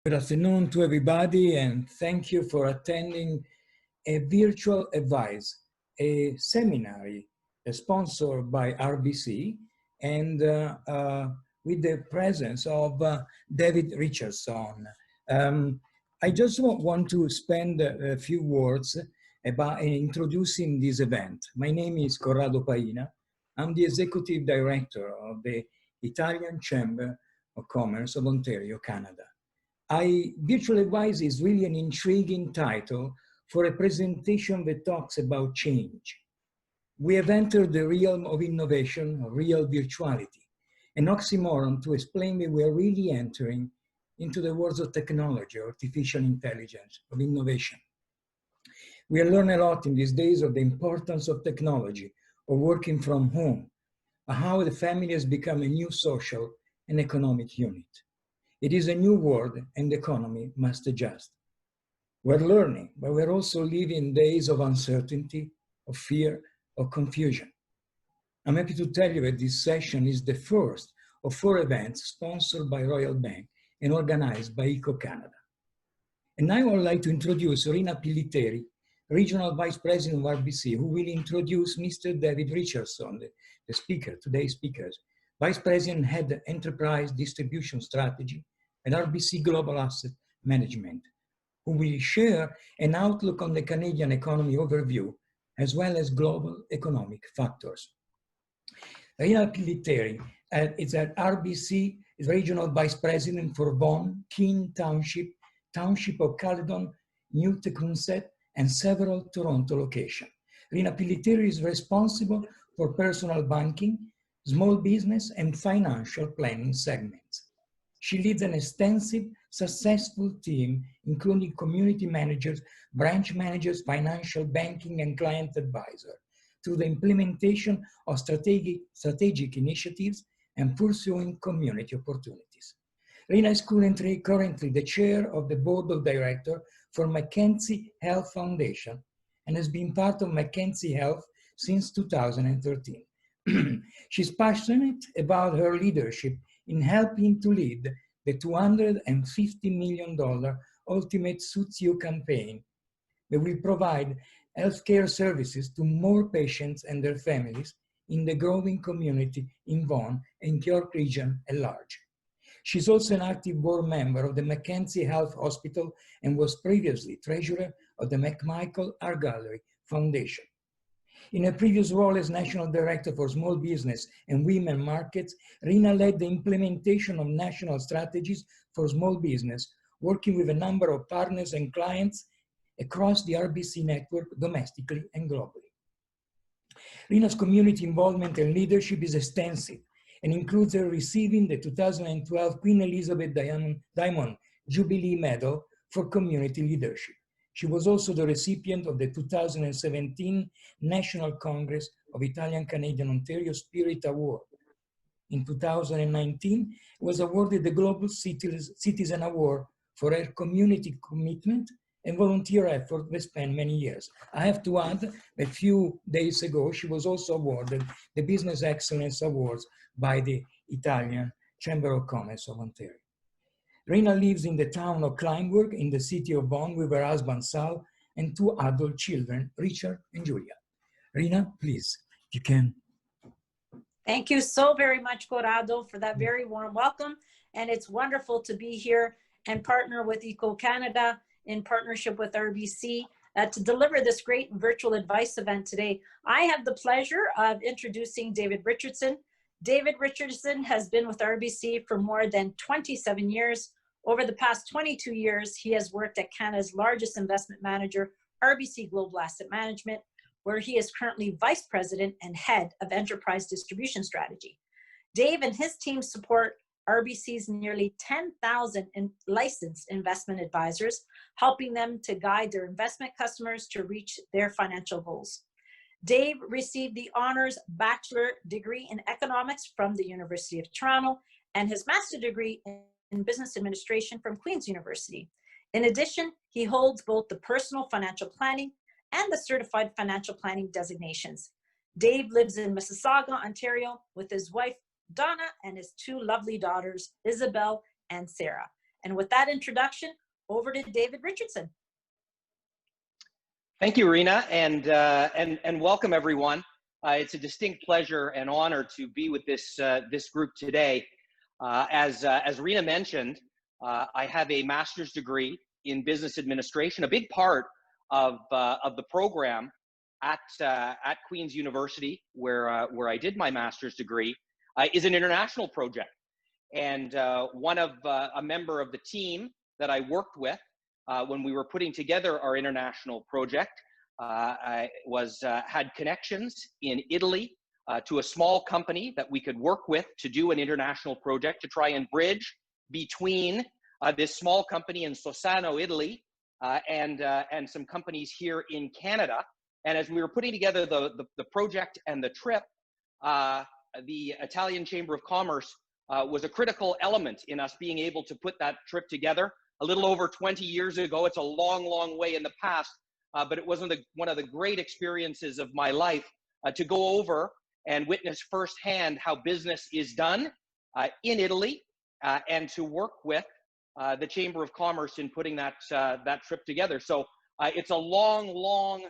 Good afternoon to everybody, and thank you for attending a virtual advice, a seminar sponsored by RBC and with the presence of David Richardson. I just want to spend a few words about introducing this event. My name is Corrado Paina. I'm the Executive Director of the Italian Chamber of Commerce of Ontario, Canada. Virtual Advice is really an intriguing title for a presentation that talks about change. We have entered the realm of innovation, of real virtuality, an oxymoron to explain that we are really entering into the world of technology, artificial intelligence, of innovation. We learn a lot in these days of the importance of technology, of working from home, how the family has become a new social and economic unit. It is a new world and the economy must adjust. We're learning, but we're also living days of uncertainty, of fear, of confusion. I'm happy to tell you that this session is the first of 4 events sponsored by Royal Bank and organized by ICCO Canada. And now I would like to introduce Rina Pilliteri, Regional Vice President of RBC, who will introduce Mr. David Richardson, the speaker, today's speakers, Vice President, Head Enterprise Distribution Strategy at RBC Global Asset Management, who will share an outlook on the Canadian economy overview, as well as global economic factors. Rina Pilliteri is at RBC, is Regional Vice President for Vaughan, Keene Township, Township of Caledon, New Tecumseh, and several Toronto locations. Rina Pilliteri is responsible for personal banking, small business, and financial planning segments. She leads an extensive, successful team, including community managers, branch managers, financial banking, and client advisor, through the implementation of strategic initiatives and pursuing community opportunities. Rina is currently the chair of the board of directors for Mackenzie Health Foundation and has been part of Mackenzie Health since 2013. She's passionate about her leadership in helping to lead the $250 million Ultimate Suits You campaign that will provide healthcare services to more patients and their families in the growing community in Vaughan and York region at large. She's also an active board member of the Mackenzie Health Hospital and was previously treasurer of the McMichael Art Gallery Foundation. In a previous role as National Director for Small Business and Women Markets, Rina led the implementation of national strategies for small business, working with a number of partners and clients across the RBC network domestically and globally. Rina's community involvement and leadership is extensive and includes her receiving the 2012 Queen Elizabeth Diamond Jubilee Medal for Community Leadership. She was also the recipient of the 2017 National Congress of Italian Canadian Ontario Spirit Award. In 2019, was awarded the Global Citizen Award for her community commitment and volunteer effort that spanned many years. I have to add that a few days ago, she was also awarded the Business Excellence Awards by the Italian Chamber of Commerce of Ontario. Rina lives in the town of Kleinburg in the city of Vaughan with her husband Sal and 2 adult children, Richard and Julia. Rina, please, if you can. Thank you so very much, Corrado, for that very warm welcome. And it's wonderful to be here and partner with ICCO Canada in partnership with RBC to deliver this great virtual advice event today. I have the pleasure of introducing David Richardson. David Richardson has been with RBC for more than 27 years. Over the past 22 years, he has worked at Canada's largest investment manager, RBC Global Asset Management, where he is currently Vice President and Head of Enterprise Distribution Strategy. Dave and his team support RBC's nearly 10,000 licensed investment advisors, helping them to guide their investment customers to reach their financial goals. Dave received the honors bachelor degree in economics from the University of Toronto and his master's degree in business administration from Queen's University. In addition, he holds both the personal financial planning and the certified financial planning designations. Dave lives in Mississauga, Ontario with his wife, Donna, and his 2 lovely daughters, Isabel and Sarah. And with that introduction, over to David Richardson. Thank you, Rena, and welcome everyone. It's a distinct pleasure and honor to be with this group today. As Rena mentioned, I have a master's degree in business administration. A big part of the program at Queen's University, where I did my master's degree, is an international project. And a member of the team that I worked with when we were putting together our international project, I had connections in Italy to a small company that we could work with to do an international project to try and bridge between this small company in Sossano, Italy, and some companies here in Canada. And as we were putting together the project and the trip, the Italian Chamber of Commerce was a critical element in us being able to put that trip together. A little over 20 years ago. It's a long, long way in the past, but it was one of the great experiences of my life to go over and witness firsthand how business is done in Italy, and to work with the Chamber of Commerce in putting that trip together. So it's a long, long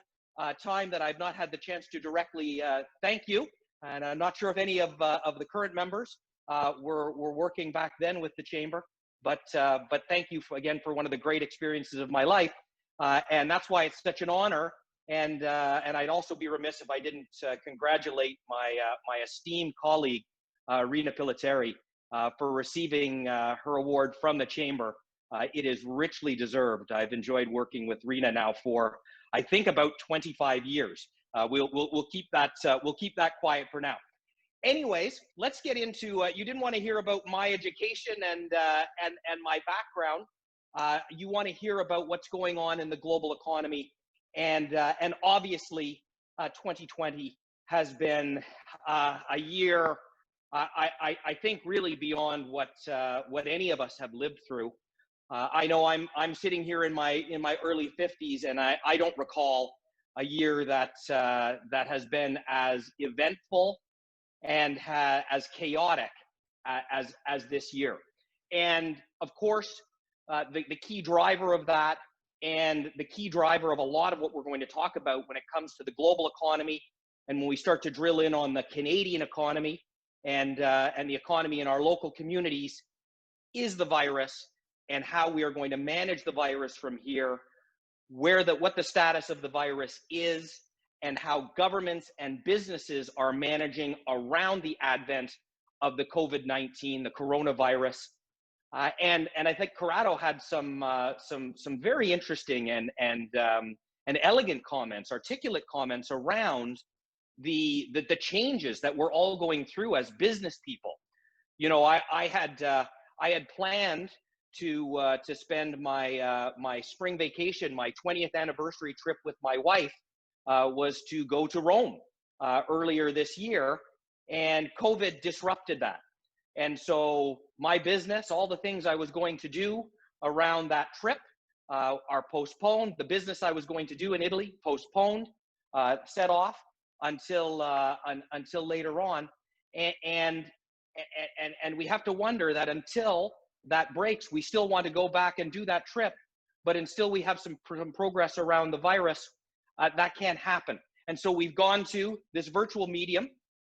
time that I've not had the chance to directly thank you, and I'm not sure if any of the current members were working back then with the Chamber. But thank you again for one of the great experiences of my life, and that's why it's such an honor. And I'd also be remiss if I didn't congratulate my esteemed colleague Rena Pilateri for receiving her award from the Chamber. It is richly deserved. I've enjoyed working with Rena now for I think about 25 years. We'll keep that quiet for now. Anyways, let's get into, you didn't want to hear about my education and my background. You want to hear about what's going on in the global economy. And obviously, 2020 has been a year, I think, really beyond what any of us have lived through. I know I'm sitting here in my early 50s, and I don't recall a year that has been as eventful and as chaotic as this year. And of course, the key driver of that, and the key driver of a lot of what we're going to talk about when it comes to the global economy, and when we start to drill in on the Canadian economy and the economy in our local communities, is the virus and how we are going to manage the virus from here, what the status of the virus is, and how governments and businesses are managing around the advent of the COVID-19, the coronavirus. And I think Corrado had some very interesting and elegant comments, articulate comments around the changes that we're all going through as business people. You know, I had planned to spend my spring vacation, my 20th anniversary trip with my wife, was to go to Rome earlier this year, and COVID disrupted that. And so my business, all the things I was going to do around that trip are postponed. The business I was going to do in Italy, postponed, set off until later on. And we have to wonder that until that breaks, we still want to go back and do that trip, but until we have some progress around the virus, that can't happen. And so we've gone to this virtual medium,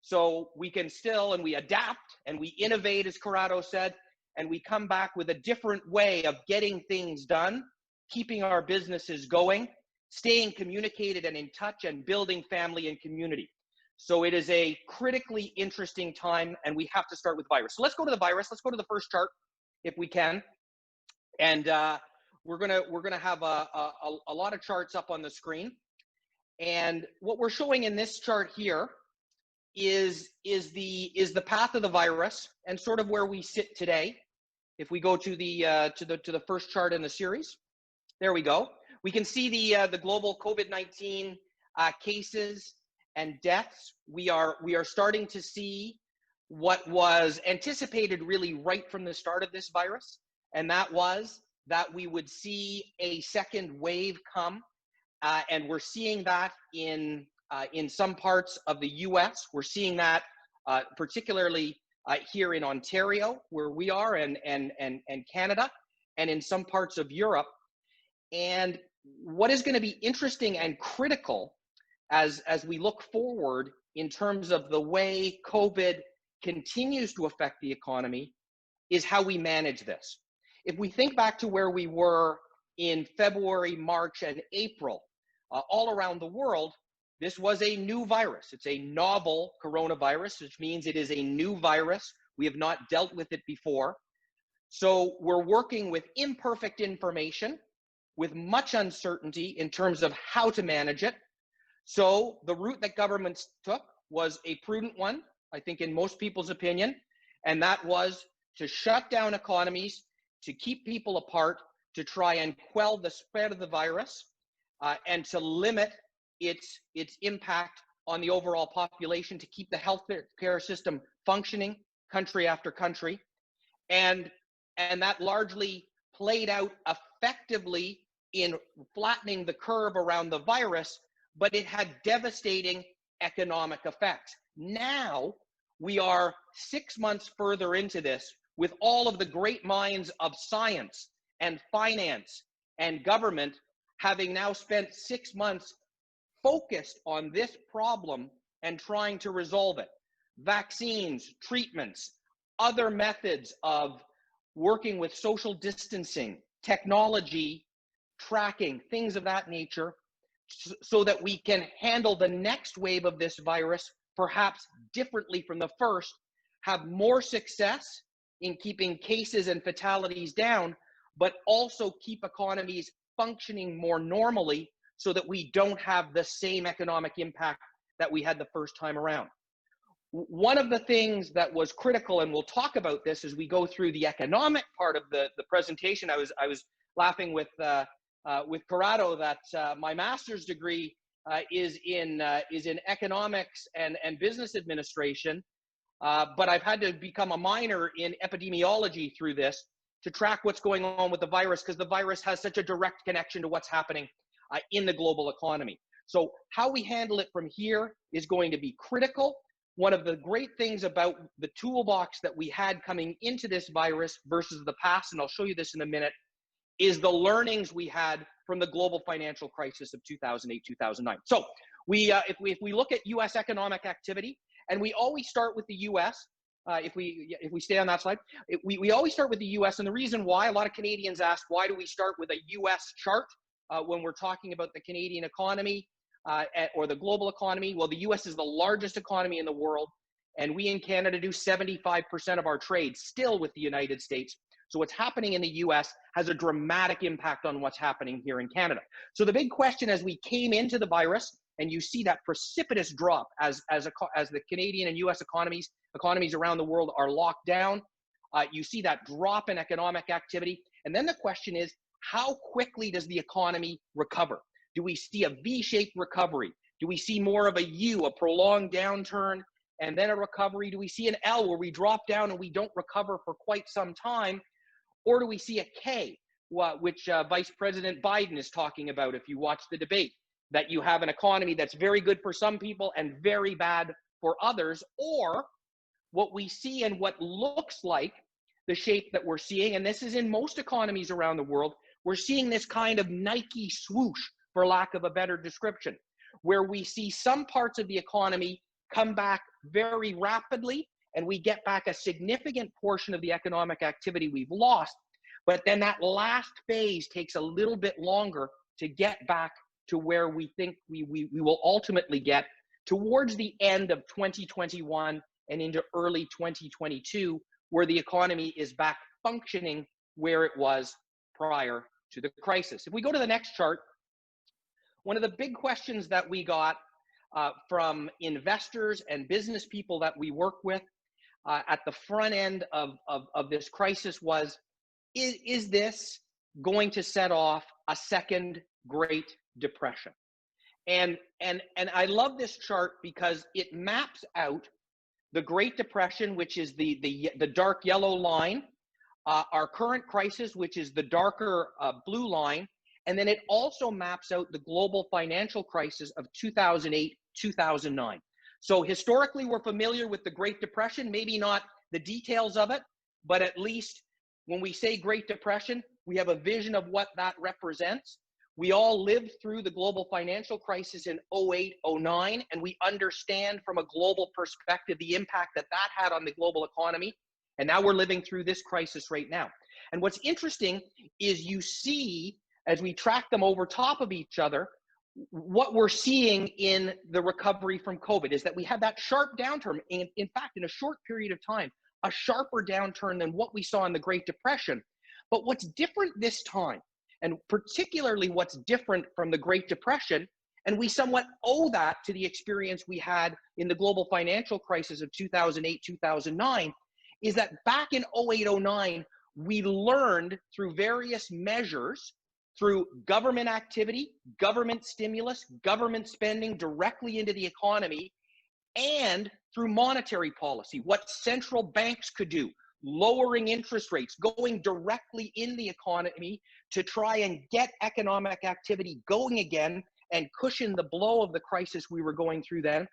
so we can still, and we adapt and we innovate, as Corrado said, and we come back with a different way of getting things done, keeping our businesses going, staying communicated and in touch, and building family and community. So it is a critically interesting time, and we have to start with virus. So let's go to the virus. Let's go to the first chart, if we can. And we're gonna have a lot of charts up on the screen. And what we're showing in this chart here is the path of the virus and sort of where we sit today. If we go to the first chart in the series, there we go. We can see the global COVID-19 cases and deaths. We are starting to see what was anticipated really right from the start of this virus, and that was that we would see a second wave come. And we're seeing that in some parts of the U.S. We're seeing that particularly here in Ontario, where we are, and Canada. and in some parts of Europe. And what is going to be interesting and critical as we look forward in terms of the way COVID continues to affect the economy is how we manage this. If we think back to where we were in February, March, and April, all around the world, this was a new virus. It's a novel coronavirus, which means it is a new virus. We have not dealt with it before. So we're working with imperfect information, with much uncertainty in terms of how to manage it. So the route that governments took was a prudent one, I think in most people's opinion, and that was to shut down economies, to keep people apart, to try and quell the spread of the virus, and to limit its impact on the overall population, to keep the healthcare system functioning country after country. And that largely played out effectively in flattening the curve around the virus, but it had devastating economic effects. Now we are 6 months further into this with all of the great minds of science and finance and government having now spent 6 months focused on this problem and trying to resolve it. Vaccines, treatments, other methods of working with social distancing, technology, tracking, things of that nature, so that we can handle the next wave of this virus perhaps differently from the first, have more success in keeping cases and fatalities down, but also keep economies functioning more normally so that we don't have the same economic impact that we had the first time around. One of the things that was critical, and we'll talk about this as we go through the economic part of the presentation. I was laughing with Corrado that my master's degree is in economics and business administration, but I've had to become a minor in epidemiology through this to track what's going on with the virus, because the virus has such a direct connection to what's happening in the global economy. So how we handle it from here is going to be critical. One of the great things about the toolbox that we had coming into this virus versus the past, and I'll show you this in a minute, is the learnings we had from the global financial crisis of 2008, 2009. So if we look at U.S. economic activity, and we always start with the U.S., if we stay on that slide, we always start with the U.S. And the reason why, a lot of Canadians ask, why do we start with a U.S. chart when we're talking about the Canadian economy or the global economy? Well, the U.S. is the largest economy in the world, and we in Canada do 75% of our trade still with the United States. So what's happening in the U.S. has a dramatic impact on what's happening here in Canada. So the big question as we came into the virus, and you see that precipitous drop as the Canadian and U.S. economies around the world are locked down, you see that drop in economic activity. And then the question is, how quickly does the economy recover? Do we see a V-shaped recovery? Do we see more of a U, a prolonged downturn, and then a recovery? Do we see an L where we drop down and we don't recover for quite some time? Or do we see a K, which Vice President Biden is talking about if you watch the debate, that you have an economy that's very good for some people and very bad for others? Or what we see and what looks like the shape that we're seeing, and this is in most economies around the world, we're seeing this kind of Nike swoosh, for lack of a better description, where we see some parts of the economy come back very rapidly, and we get back a significant portion of the economic activity we've lost. But then that last phase takes a little bit longer to get back to where we think we will ultimately get towards the end of 2021 and into early 2022, where the economy is back functioning where it was prior to the crisis. If we go to the next chart, one of the big questions that we got from investors and business people that we work with at the front end of this crisis was, is this going to set off a second Great Depression? And I love this chart because it maps out the Great Depression, which is the dark yellow line, our current crisis, which is the darker blue line, and then it also maps out the global financial crisis of 2008, 2009. So historically, we're familiar with the Great Depression, maybe not the details of it, but at least When we say Great Depression, we have a vision of what that represents. We all lived through the global financial crisis in 08, 09, and we understand from a global perspective the impact that that had on the global economy. And now we're living through this crisis right now. And what's interesting is you see, as we track them over top of each other, what we're seeing in the recovery from COVID is that we had that sharp downturn. In fact, in a short period of time, a sharper downturn than what we saw in the Great Depression. But what's different this time, and particularly what's different from the Great Depression, and we somewhat owe that to the experience we had in the global financial crisis of 2008, 2009, is that back in 08, 09, we learned through various measures, through government activity, government stimulus, government spending directly into the economy, and through monetary policy, what central banks could do, lowering interest rates, going directly in the economy to try and get economic activity going again and cushion the blow of the crisis we were going through then.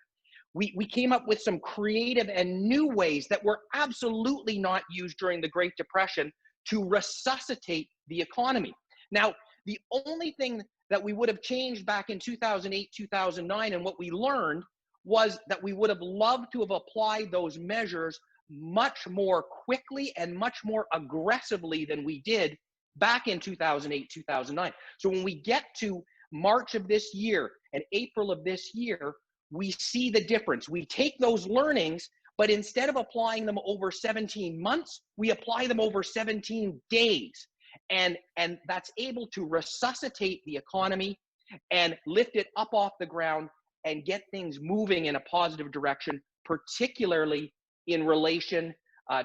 We came up with some creative and new ways that were absolutely not used during the Great Depression to resuscitate the economy. Now, the only thing that we would have changed back in 2008, 2009, and what we learned was that we would have loved to have applied those measures much more quickly and much more aggressively than we did back in 2008, 2009. So when we get to March of this year and April of this year, we see the difference. We take those learnings, but instead of applying them over 17 months, we apply them over 17 days. And that's able to resuscitate the economy and lift it up off the ground and get things moving in a positive direction, particularly in relation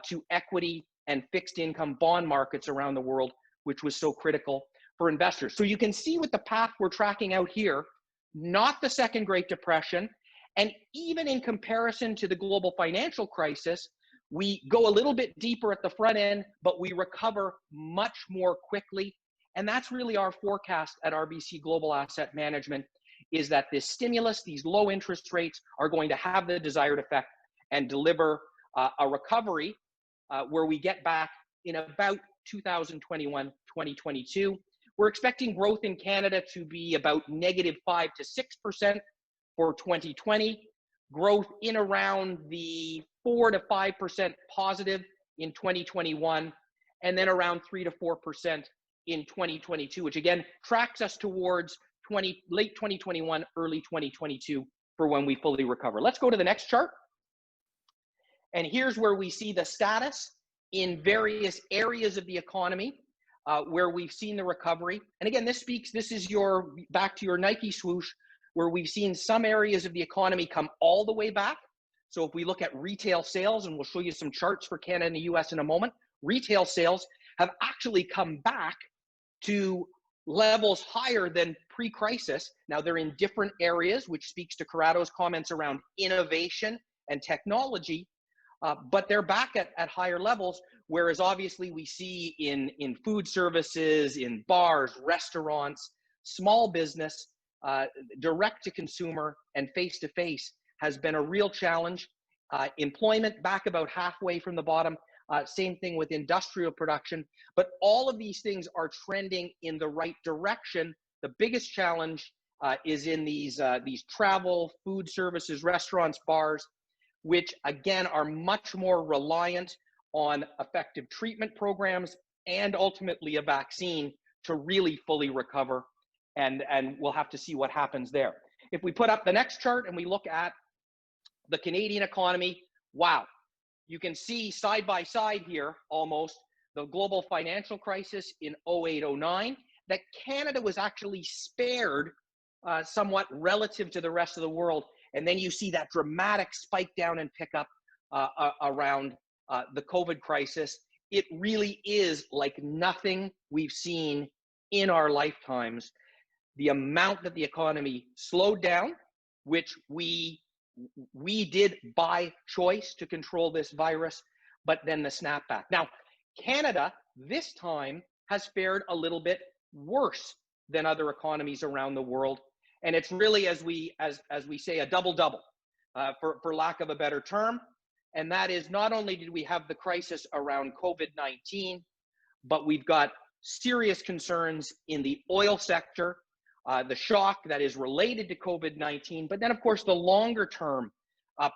to equity and fixed income bond markets around the world, which was so critical for investors. So you can see with the path we're tracking out here, not the second Great Depression, and even in comparison to the global financial crisis, we go a little bit deeper at the front end, but we recover much more quickly. And that's really our forecast at RBC Global Asset Management, is that this stimulus, these low interest rates, are going to have the desired effect and deliver a recovery where we get back in about 2021, 2022. We're expecting growth in Canada to be about -5 to 6% for 2020, growth in around the 4 to 5% positive in 2021, and then around 3 to 4% in 2022, which again tracks us towards late 2021, early 2022 for when we fully recover. Let's go to the next chart. And here's where we see the status in various areas of the economy where we've seen the recovery. And again, this is your, back to your Nike swoosh, where we've seen some areas of the economy come all the way back. So if we look at retail sales, and we'll show you some charts for Canada and the US in a moment, retail sales have actually come back to levels higher than pre-crisis. Now they're in different areas, which speaks to Corrado's comments around innovation and technology, but they're back at higher levels, whereas obviously we see in food services, in bars, restaurants, small business, direct to consumer and face-to-face has been a real challenge. Employment back about halfway from the bottom. Same thing with industrial production, but all of these things are trending in the right direction. The biggest challenge is in these travel, food services, restaurants, bars, which again are much more reliant on effective treatment programs and ultimately a vaccine to really fully recover. And we'll have to see what happens there. If we put up the next chart and we look at the Canadian economy, wow. You can see side by side here, almost, the global financial crisis in 08, 09, that Canada was actually spared somewhat relative to the rest of the world. And then you see that dramatic spike down and pick up around the COVID crisis. It really is like nothing we've seen in our lifetimes. The amount that the economy slowed down, which we did by choice to control this virus, but then the snapback. Now, Canada this time has fared a little bit worse than other economies around the world. And it's really, as we say, a double-double, for lack of a better term. And that is, not only did we have the crisis around COVID-19, but we've got serious concerns in the oil sector, the shock that is related to COVID-19, but then of course the longer term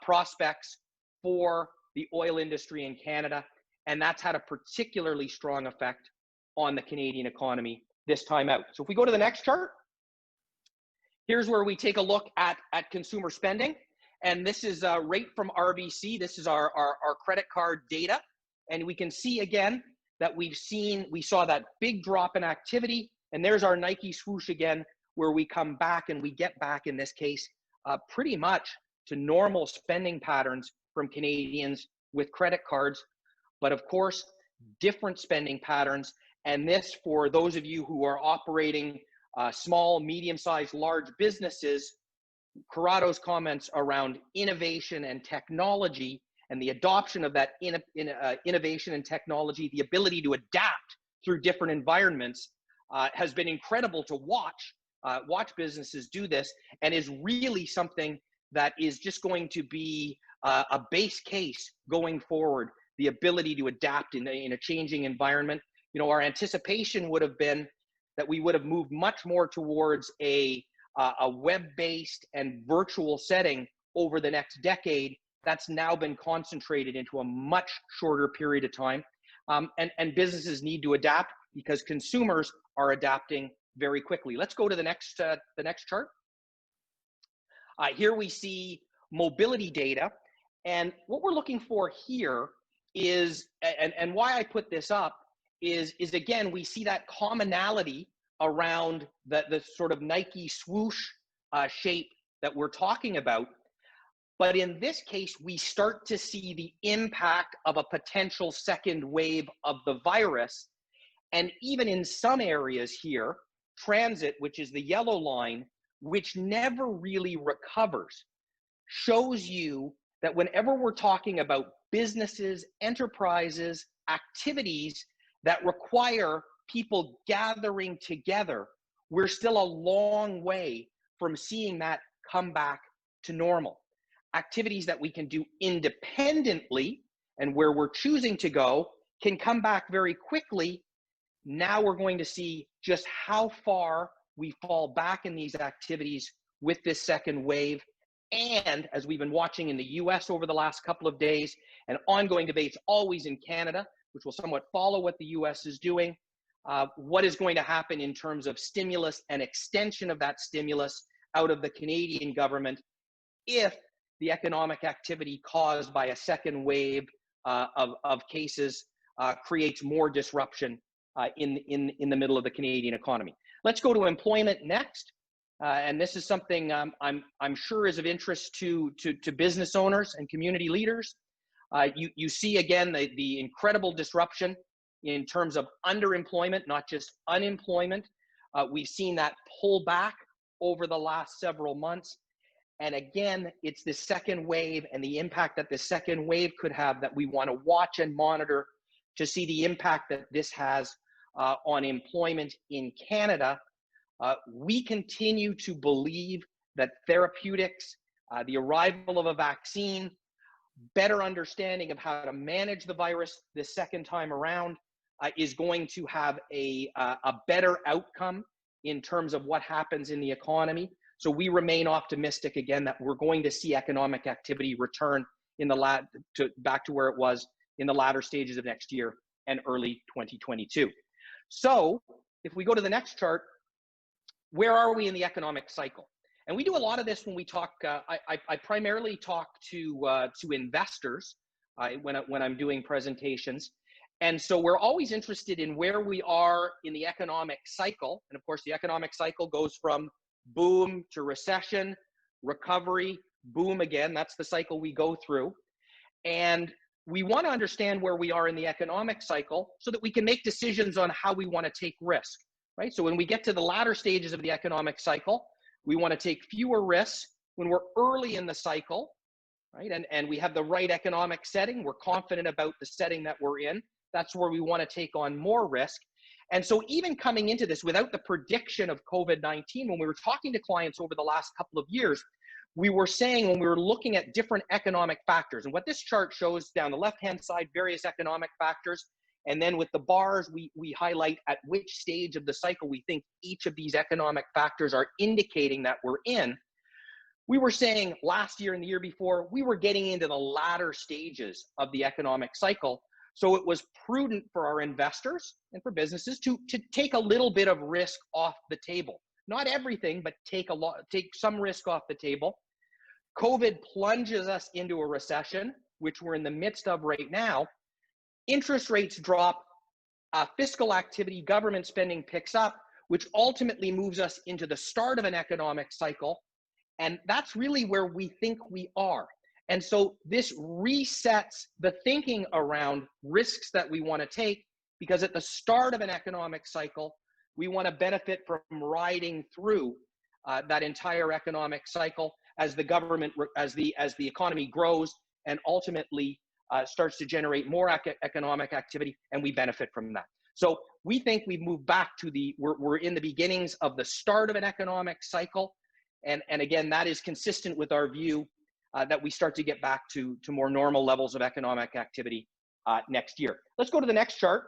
prospects for the oil industry in Canada, and that's had a particularly strong effect on the Canadian economy this time out. So if we go to the next chart, here's where we take a look at consumer spending, and this is right from RBC. This is our credit card data, and we can see again that we saw that big drop in activity, and there's our Nike swoosh again, where we come back and we get back in this case pretty much to normal spending patterns from Canadians with credit cards, but of course different spending patterns. And this, for those of you who are operating small, medium-sized, large businesses, Corrado's comments around innovation and technology and the adoption of that innovation and technology, the ability to adapt through different environments has been incredible to watch businesses do this, and is really something that is just going to be a base case going forward, the ability to adapt in a changing environment. You know, our anticipation would have been that we would have moved much more towards a web-based and virtual setting over the next decade. That's now been concentrated into a much shorter period of time. And businesses need to adapt because consumers are adapting very quickly. Let's go to the next chart. Here we see mobility data. And what we're looking for here is, and why I put this up, is again, we see that commonality around the sort of Nike swoosh shape that we're talking about. But in this case, we start to see the impact of a potential second wave of the virus. And even in some areas here, transit, which is the yellow line, which never really recovers, shows you that whenever we're talking about businesses, enterprises, activities that require people gathering together, we're still a long way from seeing that come back to normal. Activities that we can do independently and where we're choosing to go can come back very quickly. Now we're going to see just how far we fall back in these activities with this second wave. And as we've been watching in the US over the last couple of days, and ongoing debates always in Canada, which will somewhat follow what the US is doing, what is going to happen in terms of stimulus and extension of that stimulus out of the Canadian government if the economic activity caused by a second wave of cases creates more disruption in the middle of the Canadian economy. Let's go to employment next. And this is something I'm sure is of interest to business owners and community leaders. You see again the incredible disruption in terms of underemployment, not just unemployment. We've seen that pull back over the last several months. And again, it's the second wave and the impact that the second wave could have that we want to watch and monitor to see the impact that this has on employment in Canada. We continue to believe that therapeutics, the arrival of a vaccine, better understanding of how to manage the virus this second time around is going to have a better outcome in terms of what happens in the economy. So we remain optimistic again that we're going to see economic activity return in the back to where it was in the latter stages of next year and early 2022. So if we go to the next chart, where are we in the economic cycle? And we do a lot of this when we talk. I primarily talk to investors when I'm doing presentations, and so we're always interested in where we are in the economic cycle. And of course, the economic cycle goes from boom to recession, recovery, boom again. That's the cycle we go through, and we want to understand where we are in the economic cycle so that we can make decisions on how we want to take risk. Right? So when we get to the latter stages of the economic cycle, we want to take fewer risks. When we're early in the cycle, right, and we have the right economic setting, we're confident about the setting that we're in, that's where we want to take on more risk. And so even coming into this without the prediction of COVID-19, when we were talking to clients over the last couple of years, we were saying when we were looking at different economic factors, and what this chart shows down the left-hand side, various economic factors, And then with the bars, we highlight at which stage of the cycle we think each of these economic factors are indicating that we're in. We were saying last year and the year before, we were getting into the latter stages of the economic cycle. So it was prudent for our investors and for businesses to take a little bit of risk off the table. Not everything, but take some risk off the table. COVID plunges us into a recession, which we're in the midst of right now. Interest rates drop, fiscal activity, government spending picks up, which ultimately moves us into the start of an economic cycle. And that's really where we think we are. And so this resets the thinking around risks that we want to take, because at the start of an economic cycle, we want to benefit from riding through that entire economic cycle as the government, as the economy grows and ultimately starts to generate more economic activity, and we benefit from that. So we think we've moved back to we're in the beginnings of the start of an economic cycle. And again, that is consistent with our view that we start to get back to more normal levels of economic activity next year. Let's go to the next chart.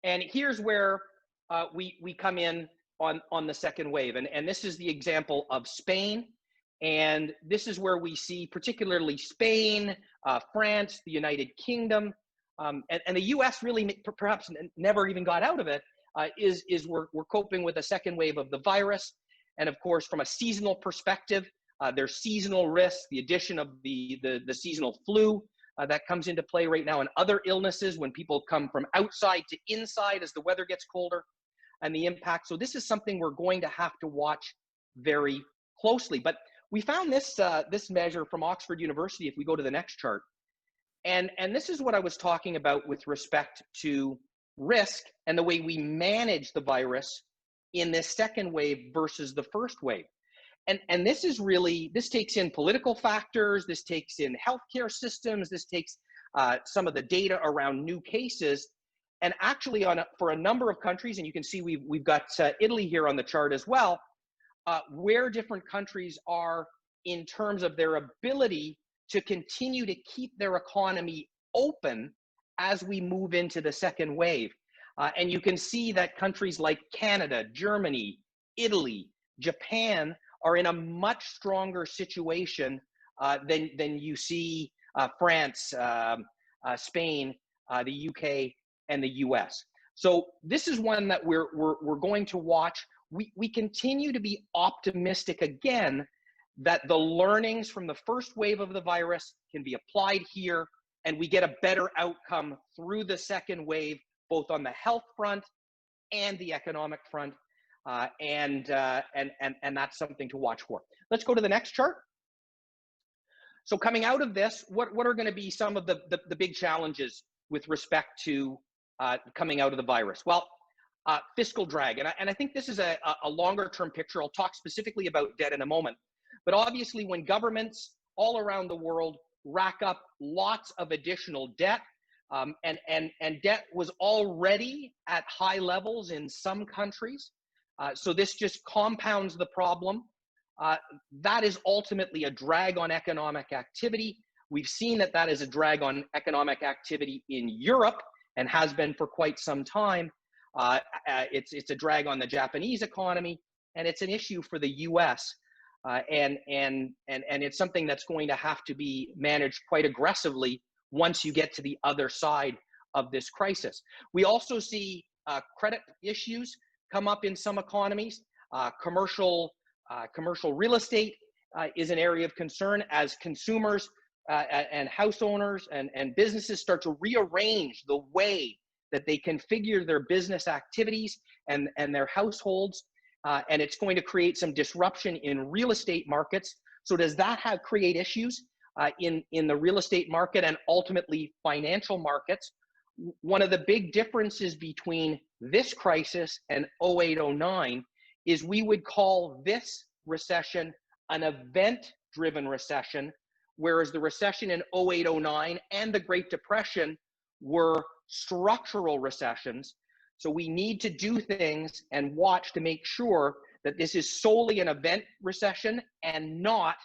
And here's where we come in on the second wave. And this is the example of Spain. And this is where we see particularly Spain, France, the United Kingdom, and the US really perhaps never even got out of it, is we're coping with a second wave of the virus. And of course, from a seasonal perspective, there's seasonal risks, the addition of the seasonal flu that comes into play right now, and other illnesses when people come from outside to inside as the weather gets colder, and the impact. So this is something we're going to have to watch very closely. But we found this measure from Oxford University, if we go to the next chart. And this is what I was talking about with respect to risk and the way we manage the virus in this second wave versus the first wave. And this is really, this takes in political factors, this takes in healthcare systems, this takes some of the data around new cases. And actually for a number of countries, and you can see we've got Italy here on the chart as well, where different countries are in terms of their ability to continue to keep their economy open as we move into the second wave. And you can see that countries like Canada, Germany, Italy, Japan are in a much stronger situation than you see France, Spain, the UK, and the US. So this is one that we're going to watch. We continue to be optimistic again that the learnings from the first wave of the virus can be applied here, and we get a better outcome through the second wave, both on the health front and the economic front, and that's something to watch for. Let's go to the next chart. So coming out of this, what are going to be some of the big challenges with respect to coming out of the virus? Well, fiscal drag, and I think this is a longer term picture. I'll talk specifically about debt in a moment. But obviously, when governments all around the world rack up lots of additional debt, and debt was already at high levels in some countries, so this just compounds the problem. That is ultimately a drag on economic activity. We've seen that is a drag on economic activity in Europe and has been for quite some time. It's a drag on the Japanese economy, and it's an issue for the US. And it's something that's going to have to be managed quite aggressively once you get to the other side of this crisis. We also see credit issues come up in some economies. Commercial real estate is an area of concern as consumers and house owners and businesses start to rearrange the way that they configure their business activities and their households. And it's going to create some disruption in real estate markets. So does that create issues in the real estate market and ultimately financial markets? One of the big differences between this crisis and 08-09 is we would call this recession an event-driven recession, whereas the recession in 08-09 and the Great Depression were structural recessions. So we need to do things and watch to make sure that this is solely an event recession and not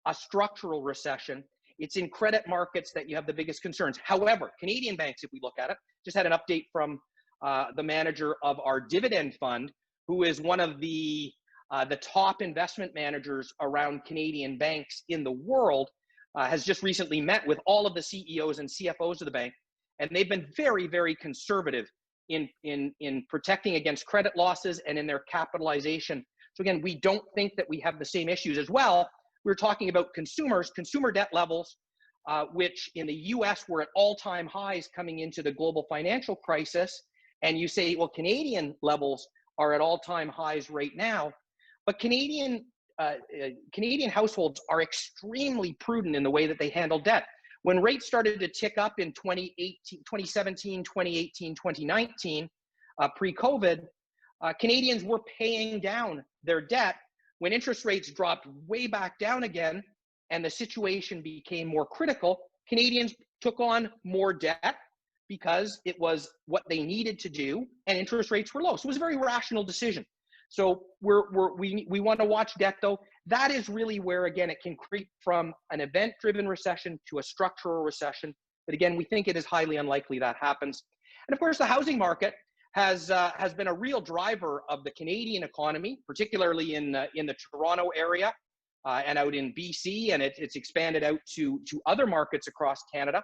a structural recession. It's in credit markets that you have the biggest concerns. However, Canadian banks, if we look at it, just had an update from the manager of our dividend fund, who is one of the top investment managers around Canadian banks in the world, has just recently met with all of the CEOs and CFOs of the bank, and they've been very, very conservative in protecting against credit losses and in their capitalization. So again, we don't think that we have the same issues as well. We're talking about consumer debt levels, which in the US were at all-time highs coming into the global financial crisis. And you say, well, Canadian levels are at all-time highs right now, but Canadian households are extremely prudent in the way that they handle debt. When rates started to tick up in 2017, 2018, 2019, pre-COVID, Canadians were paying down their debt. When interest rates dropped way back down again and the situation became more critical, Canadians took on more debt because it was what they needed to do and interest rates were low. So it was a very rational decision. So we want to watch debt though. That is really where, again, it can creep from an event-driven recession to a structural recession. But again, we think it is highly unlikely that happens. And of course, the housing market has been a real driver of the Canadian economy, particularly in the Toronto area and out in BC, and it's expanded out to other markets across Canada.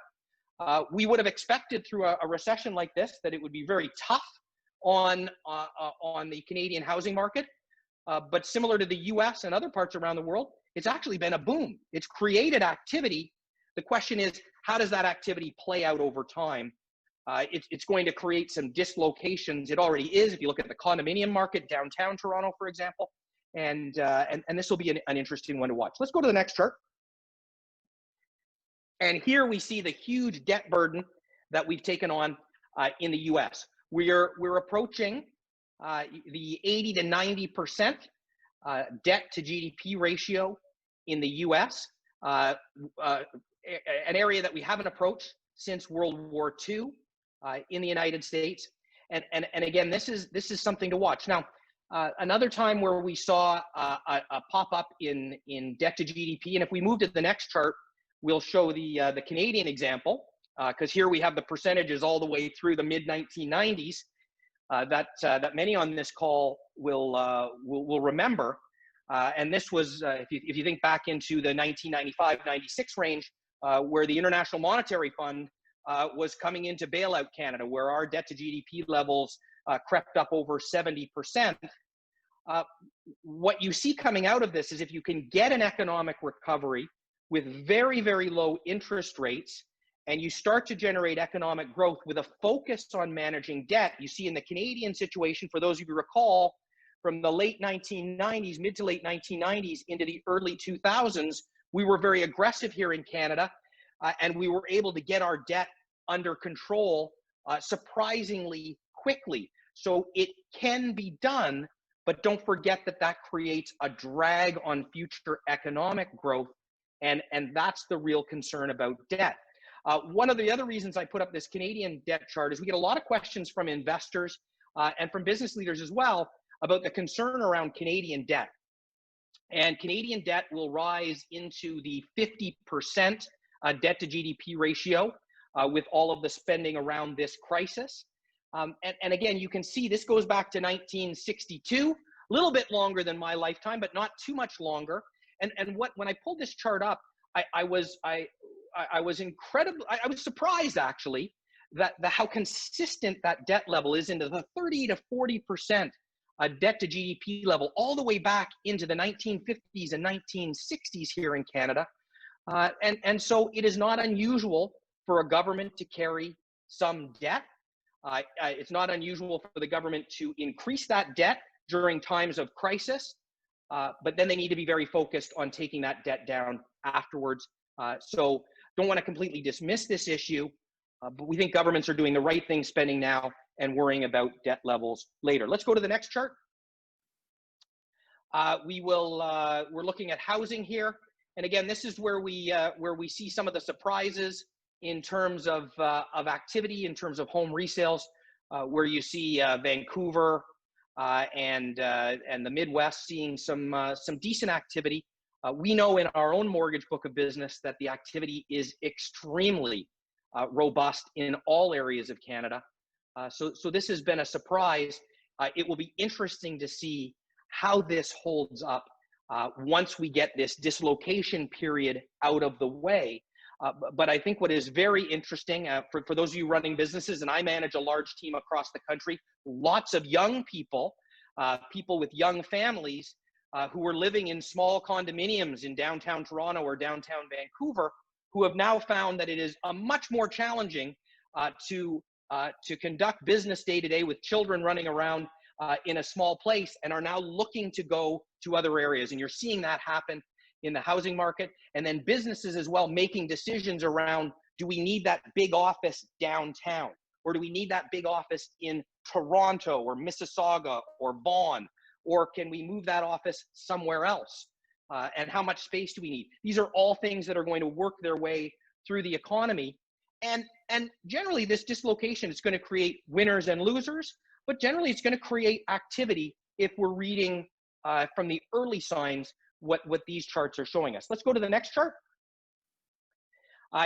We would have expected through a recession like this that it would be very tough on the Canadian housing market. But similar to the US and other parts around the world, it's actually been a boom. It's created activity. The question is, how does that activity play out over time? It's going to create some dislocations. It already is, if you look at the condominium market downtown Toronto, for example. And this will be an interesting one to watch. Let's go to the next chart. And here we see the huge debt burden that we've taken on in the US. We're approaching the 80 to 90% debt to GDP ratio in the US, an area that we haven't approached since World War II in the United States. And again, this is something to watch. Now, another time where we saw a pop-up in debt to GDP, and if we move to the next chart, we'll show the Canadian example, because here we have the percentages all the way through the mid-1990s. That many on this call will remember, and this was if you think back into the 1995-96 range, where the International Monetary Fund was coming in to bail out Canada, where our debt to GDP levels crept up over 70%. What you see coming out of this is if you can get an economic recovery with very, very low interest rates, and you start to generate economic growth with a focus on managing debt. You see in the Canadian situation, for those of you who recall, from the late 1990s, mid to late 1990s into the early 2000s, we were very aggressive here in Canada, and we were able to get our debt under control surprisingly quickly. So it can be done, but don't forget that creates a drag on future economic growth, and that's the real concern about debt. One of the other reasons I put up this Canadian debt chart is we get a lot of questions from investors and from business leaders as well about the concern around Canadian debt. And Canadian debt will rise into the 50% debt to GDP ratio with all of the spending around this crisis. And again, you can see this goes back to 1962, a little bit longer than my lifetime, but not too much longer. And when I pulled this chart up, I was surprised actually that how consistent that debt level is into the 30 to 40% debt to GDP level, all the way back into the 1950s and 1960s here in Canada. And so it is not unusual for a government to carry some debt. It's not unusual for the government to increase that debt during times of crisis, but then they need to be very focused on taking that debt down afterwards. So don't want to completely dismiss this issue, but we think governments are doing the right thing spending now and worrying about debt levels later. Let's go to the next chart. We're looking at housing here. And again, this is where we see some of the surprises in terms of activity, in terms of home resales, where you see Vancouver and the Midwest seeing some decent activity. We know in our own mortgage book of business that the activity is extremely robust in all areas of Canada. So this has been a surprise. It will be interesting to see how this holds up once we get this dislocation period out of the way. But I think what is very interesting for those of you running businesses, and I manage a large team across the country, lots of young people, people with young families who are living in small condominiums in downtown Toronto or downtown Vancouver, who have now found that it is much more challenging to conduct business day to day with children running around in a small place, and are now looking to go to other areas. And you're seeing that happen in the housing market, and then businesses as well making decisions around, do we need that big office downtown, or do we need that big office in Toronto or Mississauga or Vaughan, or can we move that office somewhere else? And how much space do we need? These are all things that are going to work their way through the economy. And generally this dislocation is going to create winners and losers, but generally it's going to create activity if we're reading from the early signs what these charts are showing us. Let's go to the next chart.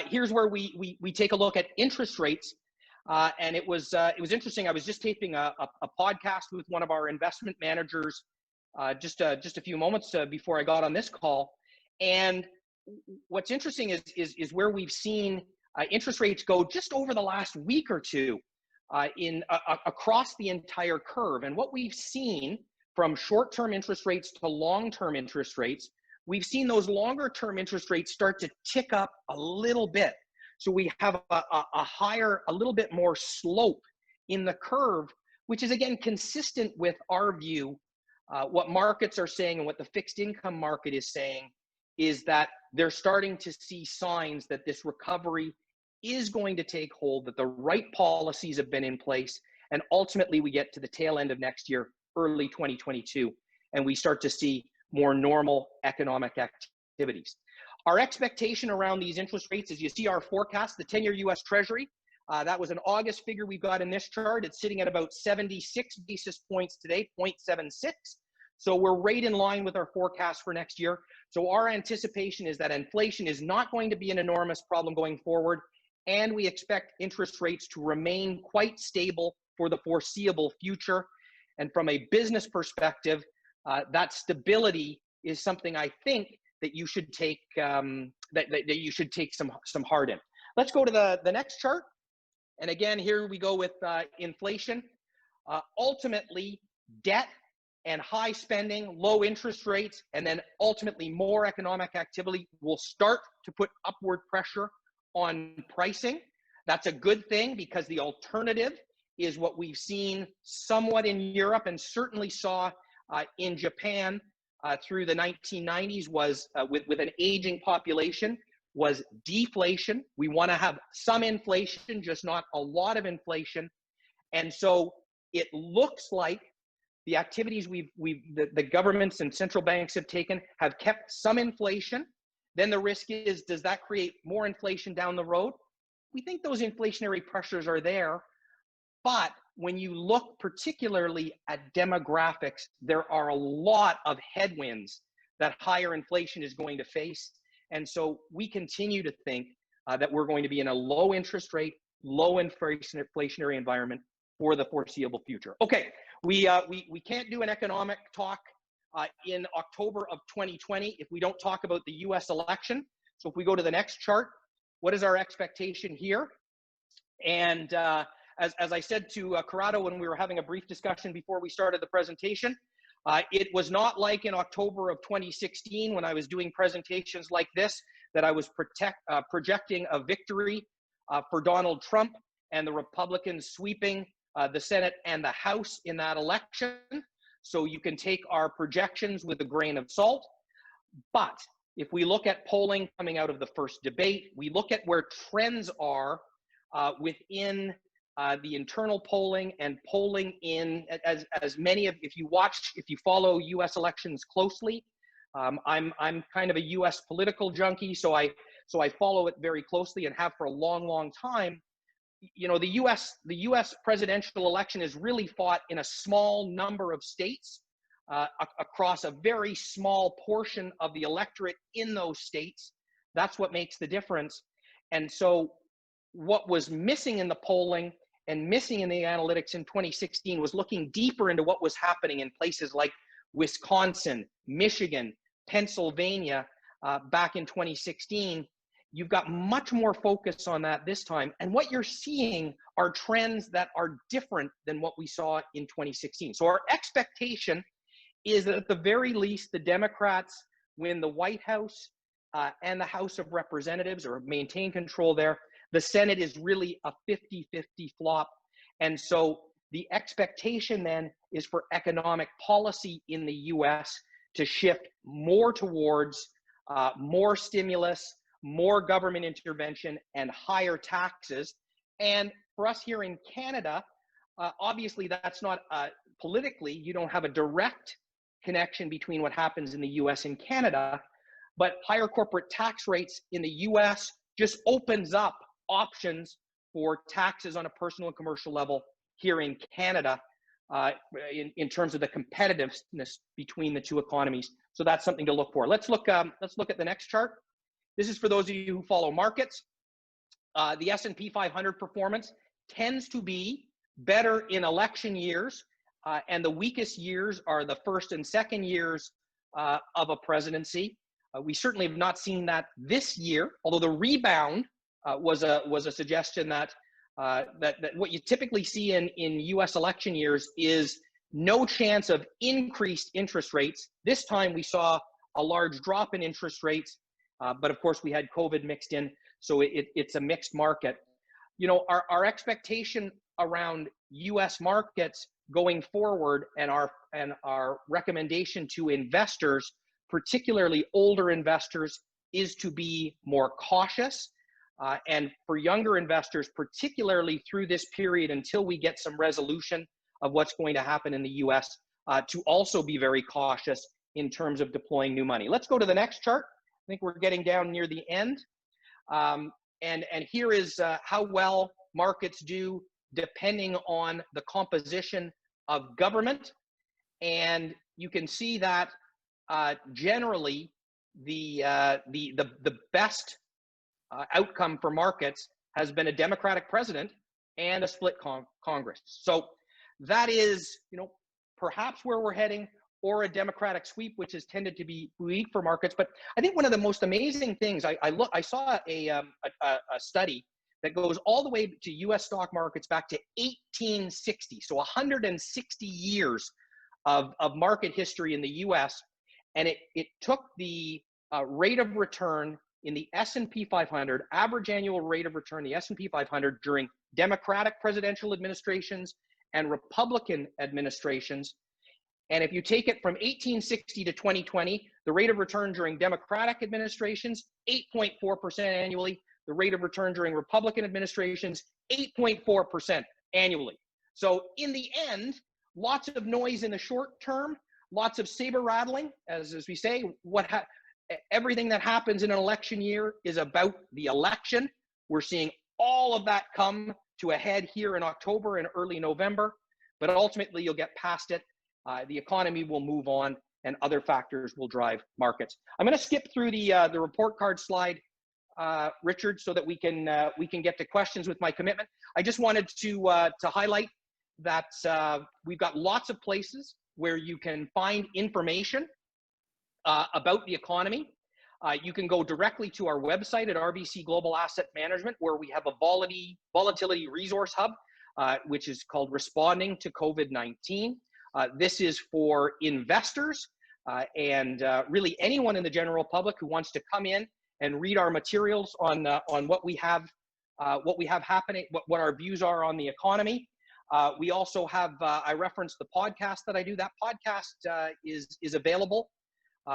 Here's where we take a look at interest rates. And it was interesting. I was just taping a podcast with one of our investment managers just a few moments before I got on this call. And what's interesting is where we've seen interest rates go just over the last week or two across the entire curve. And what we've seen from short-term interest rates to long-term interest rates, we've seen those longer-term interest rates start to tick up a little bit. So we have a little bit more slope in the curve, which is again consistent with our view. What markets are saying and what the fixed income market is saying is that they're starting to see signs that this recovery is going to take hold, that the right policies have been in place, and ultimately we get to the tail end of next year, early 2022, and we start to see more normal economic activities. Our expectation around these interest rates, as you see our forecast, the 10-year US Treasury, that was an August figure we've got in this chart. It's sitting at about 76 basis points today, 0.76. So we're right in line with our forecast for next year. So our anticipation is that inflation is not going to be an enormous problem going forward, and we expect interest rates to remain quite stable for the foreseeable future. And from a business perspective, that stability is something I think that you should take that you should take some heart in. Let's go to the next chart. And again, here we go with inflation. Ultimately, debt and high spending, low interest rates, and then ultimately more economic activity will start to put upward pressure on pricing. That's a good thing, because the alternative is what we've seen somewhat in Europe and certainly saw in Japan through the 1990s was with an aging population, was deflation. We want to have some inflation, just not a lot of inflation. And so it looks like the activities the governments and central banks have taken have kept some inflation. Then the risk is, does that create more inflation down the road? We think those inflationary pressures are there. But when you look particularly at demographics, there are a lot of headwinds that higher inflation is going to face. And so we continue to think that we're going to be in a low interest rate, low inflationary environment for the foreseeable future. Okay, we can't do an economic talk in October of 2020 if we don't talk about the US election. So if we go to the next chart, what is our expectation here? And as I said to Corrado when we were having a brief discussion before we started the presentation, it was not like in October of 2016 when I was doing presentations like this that I was projecting a victory for Donald Trump and the Republicans sweeping the Senate and the House in that election. So you can take our projections with a grain of salt. But if we look at polling coming out of the first debate, we look at where trends are within the internal polling and polling in as many of, if you follow US elections closely, I'm kind of a US political junkie, so I follow it very closely and have for a long time. You know, the US presidential election is really fought in a small number of states. across a very small portion of the electorate in those states. That's what makes the difference. And so what was missing in the polling and missing in the analytics in 2016 was looking deeper into what was happening in places like Wisconsin, Michigan, Pennsylvania back in 2016. You've got much more focus on that this time. And what you're seeing are trends that are different than what we saw in 2016. So our expectation is that at the very least, the Democrats win the White House and the House of Representatives, or maintain control there. The Senate is really a 50-50 flop. And so the expectation then is for economic policy in the US to shift more towards more stimulus, more government intervention, and higher taxes. And for us here in Canada, obviously that's not politically, you don't have a direct connection between what happens in the US and Canada, but higher corporate tax rates in the US just opens up options for taxes on a personal and commercial level here in Canada in terms of the competitiveness between the two economies. So that's something to look for. Let's look at the next chart. This is for those of you who follow markets. The S&P 500 performance tends to be better in election years, and the weakest years are the first and second years of a presidency. We certainly have not seen that this year, although the rebound was a suggestion that what you typically see in U.S. election years is no chance of increased interest rates. This time we saw a large drop in interest rates, but of course we had COVID mixed in, so it's a mixed market. You know, our expectation around U.S. markets going forward, and our recommendation to investors, particularly older investors, is to be more cautious. And for younger investors, particularly through this period until we get some resolution of what's going to happen in the US, to also be very cautious in terms of deploying new money. Let's go to the next chart. I think we're getting down near the end. And here is how well markets do depending on the composition of government. And you can see that generally the best outcome for markets has been a Democratic president and a split Congress. So that is, you know, perhaps where we're heading, or a Democratic sweep, which has tended to be weak for markets. But I think one of the most amazing things, I saw a study that goes all the way to U.S. stock markets back to 1860, so 160 years of market history in the U.S., and it took the rate of return in the S&P 500, average annual rate of return, the S&P 500 during Democratic presidential administrations and Republican administrations. And if you take it from 1860 to 2020, the rate of return during Democratic administrations, 8.4% annually. The rate of return during Republican administrations, 8.4% annually. So in the end, lots of noise in the short term, lots of saber rattling, as we say. Everything that happens in an election year is about the election. We're seeing all of that come to a head here in October and early November, but ultimately you'll get past it. The economy will move on, and other factors will drive markets. I'm going to skip through the report card slide, Richard, so that we can get to questions with my commitment. I just wanted to highlight that we've got lots of places where you can find information about the economy. You can go directly to our website at RBC Global Asset Management, where we have a volatility resource hub, which is called Responding to COVID-19. This is for investors and really anyone in the general public who wants to come in and read our materials on what we have happening, what our views are on the economy. We also have, I referenced the podcast that I do. That podcast is available.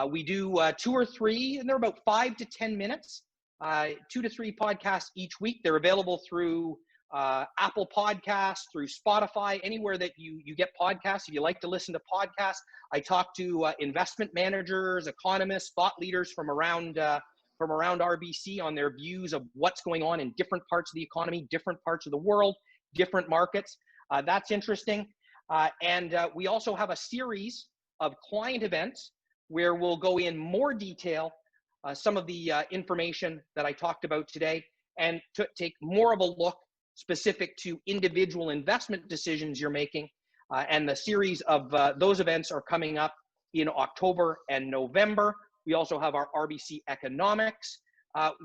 We do 2 or 3, and they're about 5 to 10 minutes, 2 to 3 podcasts each week. They're available through Apple Podcasts, through Spotify, anywhere that you get podcasts. If you like to listen to podcasts, I talk to investment managers, economists, thought leaders from around RBC on their views of what's going on in different parts of the economy, different parts of the world, different markets. That's interesting. And we also have a series of client events where we'll go in more detail, some of the information that I talked about today, and to take more of a look specific to individual investment decisions you're making. And the series of those events are coming up in October and November. We also have our RBC Economics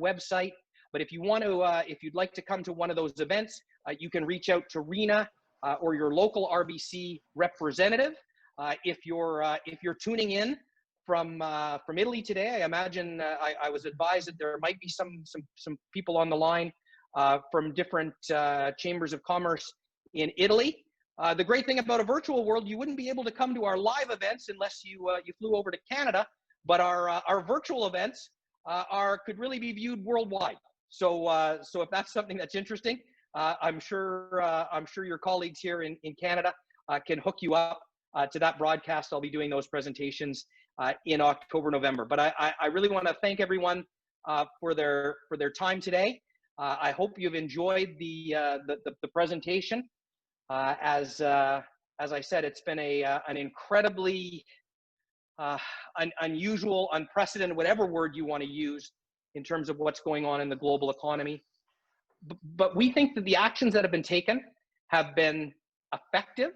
website. But if you want to, if you'd like to come to one of those events, you can reach out to Rena or your local RBC representative. If you're tuning in from Italy today, I imagine I was advised that there might be some people on the line from different chambers of commerce in Italy. The great thing about a virtual world, you wouldn't be able to come to our live events unless you flew over to Canada. But our virtual events could really be viewed worldwide. So if that's something that's interesting, I'm sure your colleagues here in Canada can hook you up to that broadcast. I'll be doing those presentations in October, November. But I really want to thank everyone for their time today. I hope you've enjoyed the presentation. As I said, it's been an incredibly unusual, unprecedented, whatever word you want to use, in terms of what's going on in the global economy. But we think that the actions that have been taken have been effective.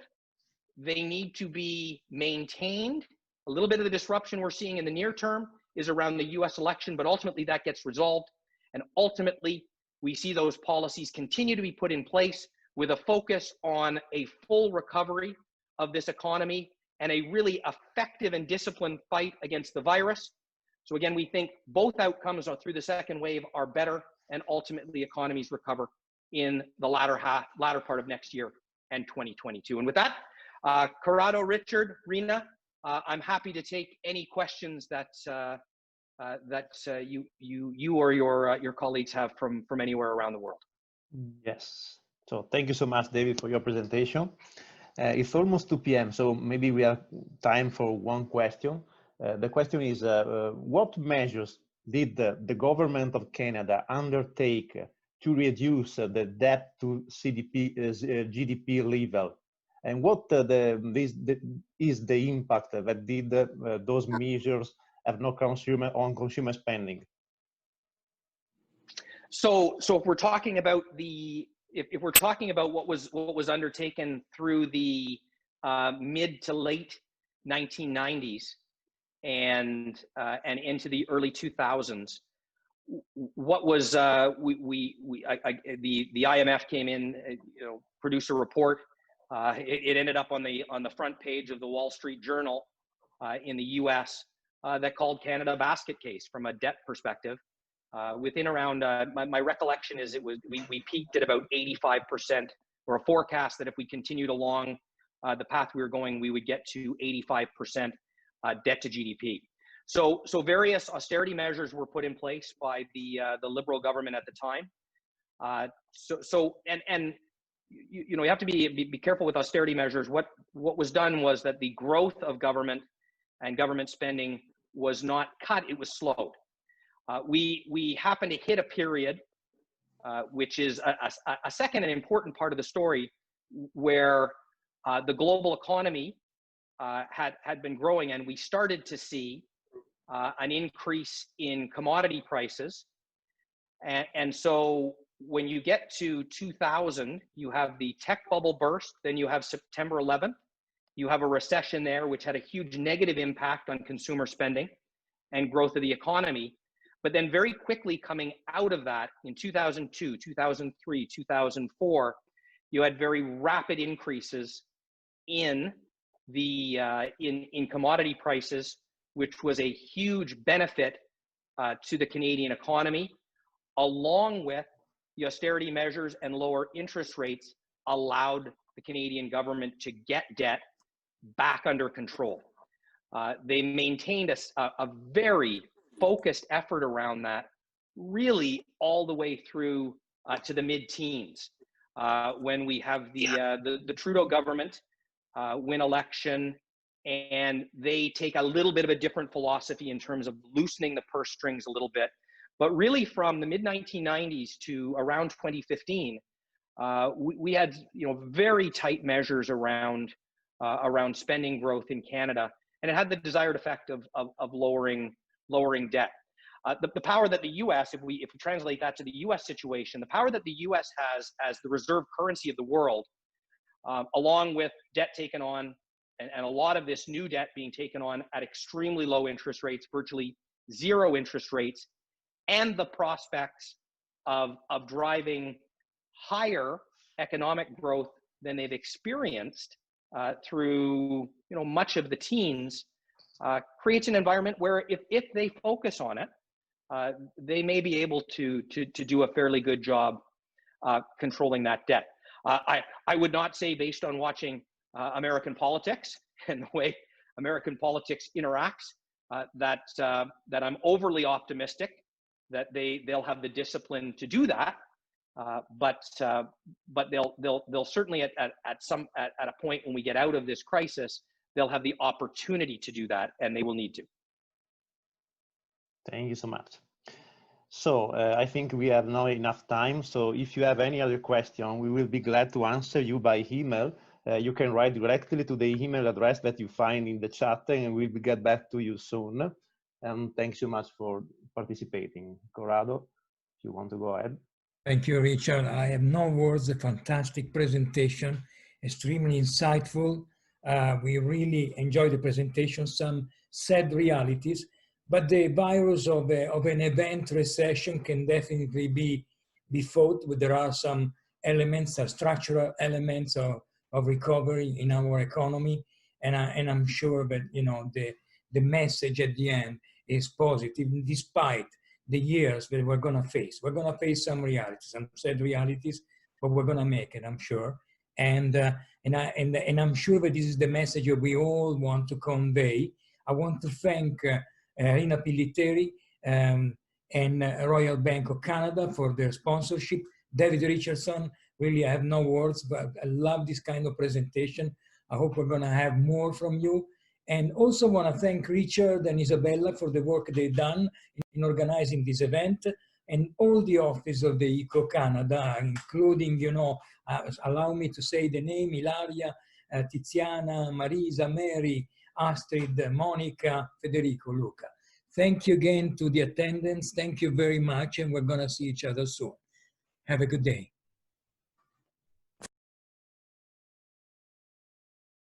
They need to be maintained. A little bit of the disruption we're seeing in the near term is around the US election, but ultimately that gets resolved. And ultimately, we see those policies continue to be put in place with a focus on a full recovery of this economy and a really effective and disciplined fight against the virus. So again, we think both outcomes through the second wave are better, and ultimately economies recover in the latter part of next year and 2022. And with that, Corrado, Richard, Rena, I'm happy to take any questions that you or your colleagues have from anywhere around the world. Yes. So thank you so much, David, for your presentation. It's almost 2 p.m., so maybe we have time for one question. The question is, what measures did the government of Canada undertake to reduce the debt to GDP level? And what is the impact that did those measures have on consumer spending? So if we're talking about if we're talking about what was undertaken through the mid to late 1990s and into the early 2000s, what was the IMF came in, produced a report. It ended up on the front page of the Wall Street Journal in the U.S. That called Canada a basket case from a debt perspective. Within around my recollection is we peaked at about 85%, or a forecast that if we continued along the path we were going, we would get to 85% debt to GDP. So various austerity measures were put in place by the Liberal government at the time. You have to be careful with austerity measures. What was done was that the growth of government and government spending was not cut; it was slowed. We happen to hit a period, which is a second and important part of the story, where the global economy had been growing, and we started to see an increase in commodity prices. And so when you get to 2000, you have the tech bubble burst, then you have September 11th, you have a recession there, which had a huge negative impact on consumer spending and growth of the economy. But then very quickly coming out of that in 2002, 2003, 2004, you had very rapid increases in in commodity prices, which was a huge benefit to the Canadian economy, along with the austerity measures and lower interest rates allowed the Canadian government to get debt back under control. They maintained a very focused effort around that, really all the way through to the mid-teens, when we have the Trudeau government win election, and they take a little bit of a different philosophy in terms of loosening the purse strings a little bit. But really from the mid-1990s to around 2015, we had very tight measures around spending growth in Canada. and it had the desired effect of lowering debt. The power that the U.S., if we translate that to the U.S. situation, the power that the U.S. has as the reserve currency of the world, along with debt taken on, and a lot of this new debt being taken on at extremely low interest rates, virtually zero interest rates, and the prospects of driving higher economic growth than they've experienced through much of the teens, creates an environment where if they focus on it, they may be able to do a fairly good job controlling that debt. I would not say, based on watching American politics and the way American politics interacts, that I'm overly optimistic that they'll have the discipline to do that. But they'll certainly at a point when we get out of this crisis, they'll have the opportunity to do that, and they will need to. Thank you so much. So I think we have now enough time. So if you have any other question, we will be glad to answer you by email. You can write directly to the email address that you find in the chat, and we'll get back to you soon. And thanks so much for participating. Corrado, if you want to go ahead. Thank you, Richard. I have no words. A fantastic presentation, extremely insightful. We really enjoyed the presentation, some sad realities, but the virus of an event recession can definitely be fought. There are some elements, structural elements of recovery in our economy, and I'm sure that the message at the end is positive, despite the years that we're going to face. We're going to face some realities, some sad realities, but we're going to make it, I'm sure. And I'm sure that this is the message that we all want to convey. I want to thank Rina Pilliteri and Royal Bank of Canada for their sponsorship. David Richardson, really I have no words, but I love this kind of presentation. I hope we're going to have more from you. And also want to thank Richard and Isabella for the work they've done in organizing this event, and all the office of the ICCO Canada, including, allow me to say the name, Ilaria, Tiziana, Marisa, Mary, Astrid, Monica, Federico, Luca. Thank you again to the attendants. Thank you very much, and we're going to see each other soon. Have a good day.